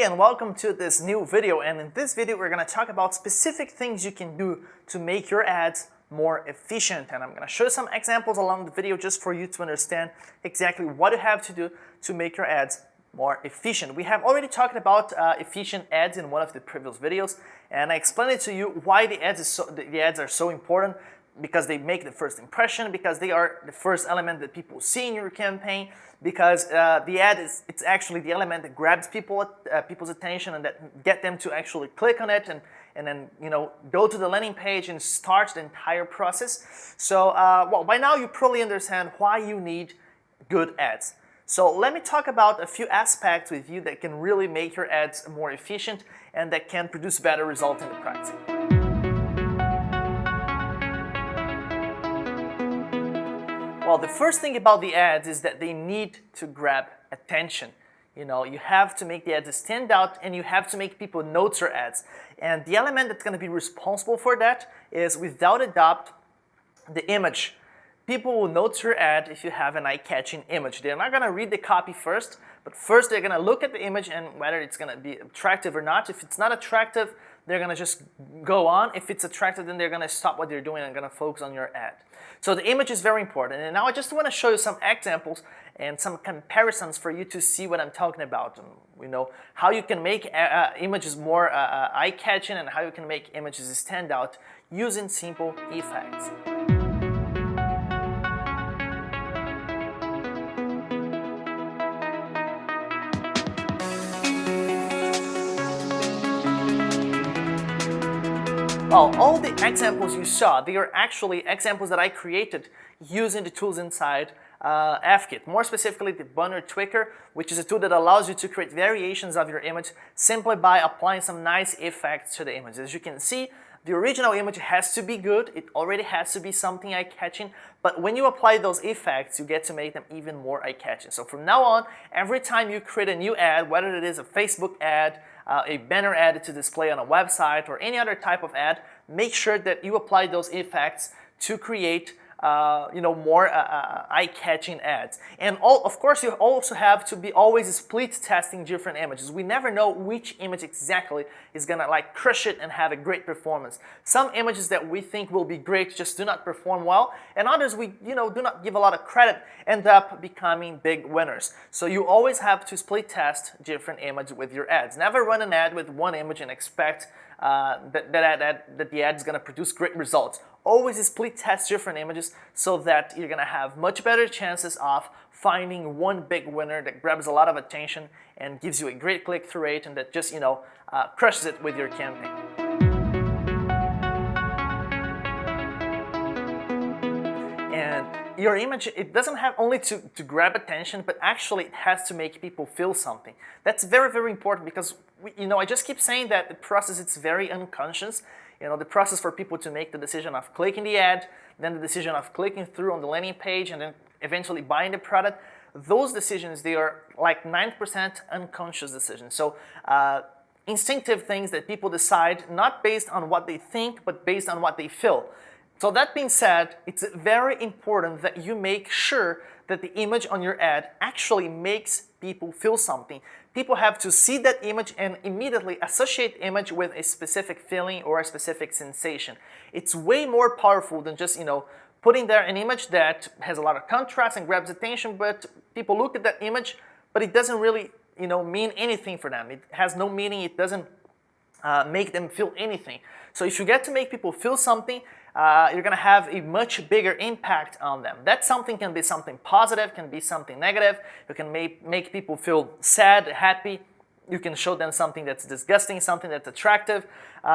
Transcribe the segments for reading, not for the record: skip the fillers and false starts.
Hey, and welcome to this new video. And in this video, we're going to talk about specific things you can do to make your ads more efficient. And I'm going to show some examples along the video just for you to understand exactly what you have to do to make your ads more efficient. We have already talked about efficient ads in one of the previous videos, and I explained it to you why the ads are so important, because they make the first impression, because they are the first element that people see in your campaign, because the ad it's actually the element that grabs people's attention and that get them to actually click on it and then go to the landing page and start the entire process. So well, by now you probably understand why you need good ads. So let me talk about a few aspects with you that can really make your ads more efficient and that can produce better results in the practice. Well, the first thing about the ads is that they need to grab attention. You have to make the ads stand out and you have to make people notice your ads. And the element that's going to be responsible for that is, without a doubt, the image. People will notice your ad if you have an eye-catching image. They're not going to read the copy first, but first they're going to look at the image and whether it's going to be attractive or not. If it's not attractive, they're going to just go on. If it's attractive, then they're going to stop what they're doing and going to focus on your ad. So the image is very important. And now I just want to show you some examples and some comparisons for you to see what I'm talking about. How you can make images more eye-catching and how you can make images stand out using simple effects. Well, all the examples you saw, they are actually examples that I created using the tools inside AdKit. More specifically, the banner tweaker, which is a tool that allows you to create variations of your image simply by applying some nice effects to the image. As you can see, the original image has to be good. It already has to be something eye-catching. But when you apply those effects, you get to make them even more eye-catching. So from now on, every time you create a new ad, whether it is a Facebook ad, a banner ad to display on a website, or any other type of ad, make sure that you apply those effects to create more eye-catching ads. And of course, you also have to be always split testing different images. We never know which image exactly is gonna crush it and have a great performance. Some images that we think will be great just do not perform well, and others we do not give a lot of credit end up becoming big winners. So you always have to split test different images with your ads. Never run an ad with one image and expect that the ad is going to produce great results. Always split test different images so that you're going to have much better chances of finding one big winner that grabs a lot of attention and gives you a great click-through rate and that just crushes it with your campaign. And your image, it doesn't have only to grab attention, but actually it has to make people feel something. That's very, very important because I just keep saying that the process is very unconscious. The process for people to make the decision of clicking the ad, then the decision of clicking through on the landing page, and then eventually buying the product. Those decisions, they are like 9% unconscious decisions. So instinctive things that people decide not based on what they think, but based on what they feel. So that being said, it's very important that you make sure that the image on your ad actually makes people feel something. People have to see that image and immediately associate the image with a specific feeling or a specific sensation. It's way more powerful than just, putting there an image that has a lot of contrast and grabs attention, but people look at that image, but it doesn't really, mean anything for them. It has no meaning. It doesn't make them feel anything. So if you get to make people feel something, you're going to have a much bigger impact on them. That something can be something positive, can be something negative. You can make people feel sad, happy. You can show them something that's disgusting, something that's attractive.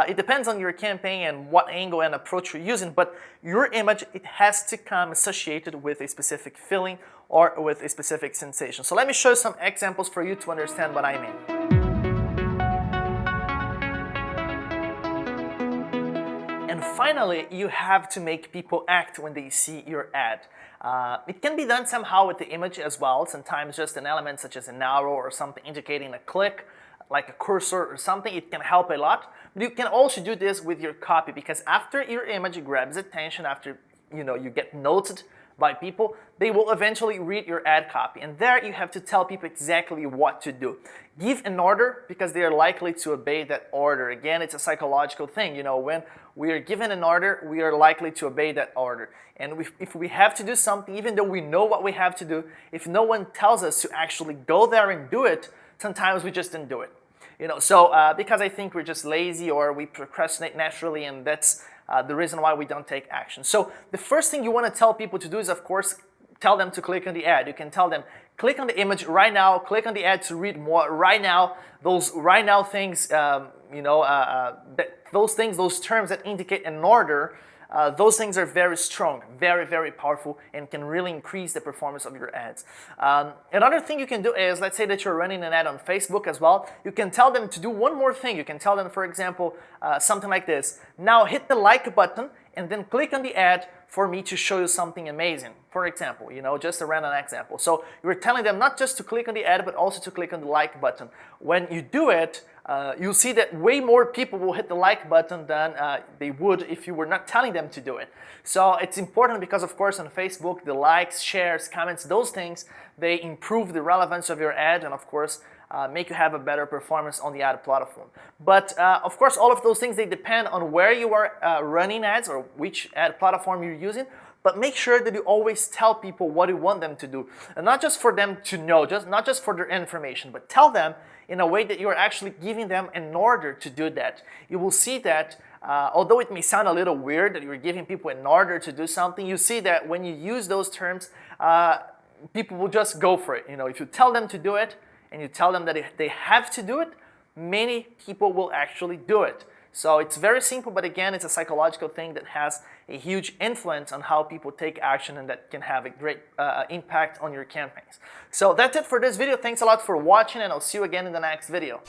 It depends on your campaign and what angle and approach you're using, but your image, it has to come associated with a specific feeling or with a specific sensation. So let me show you some examples for you to understand what I mean. And finally, you have to make people act when they see your ad. It can be done somehow with the image as well. Sometimes just an element such as an arrow or something indicating a click, like a cursor or something, it can help a lot. But you can also do this with your copy, because after your image grabs attention, after you get noted by people, they will eventually read your ad copy. And there you have to tell people exactly what to do. Give an order because they are likely to obey that order. Again, it's a psychological thing. You know, when we are given an order, we are likely to obey that order. And if we have to do something, even though we know what we have to do, if no one tells us to actually go there and do it, sometimes we just didn't do it. You know, so because I think we're just lazy or we procrastinate naturally, and that's the reason why we don't take action. So the first thing you want to tell people to do is, of course, tell them to click on the ad. You can tell them, click on the image right now, click on the ad to read more right now. Those right now things, those terms that indicate an order, those things are very strong, very, very powerful, and can really increase the performance of your ads. Another thing you can do is, let's say that you're running an ad on Facebook as well, you can tell them to do one more thing. You can tell them, for example, something like this. Now hit the like button and then click on the ad for me to show you something amazing. For example, you know, just a random example. So you're telling them not just to click on the ad, but also to click on the like button. When you do it, you'll see that way more people will hit the like button than they would if you were not telling them to do it. So it's important because, of course, on Facebook, the likes, shares, comments, those things, they improve the relevance of your ad and, of course, make you have a better performance on the ad platform. But of course, all of those things, they depend on where you are running ads or which ad platform you're using. But make sure that you always tell people what you want them to do. And not just for them to know, not just for their information, but tell them in a way that you're actually giving them an order to do that. You will see that, although it may sound a little weird that you're giving people an order to do something, you see that when you use those terms, people will just go for it. You know, if you tell them to do it, and you tell them that they have to do it, many people will actually do it. So it's very simple, but again, it's a psychological thing that has a huge influence on how people take action, and that can have a great impact on your campaigns. So that's it for this video. Thanks a lot for watching, and I'll see you again in the next video.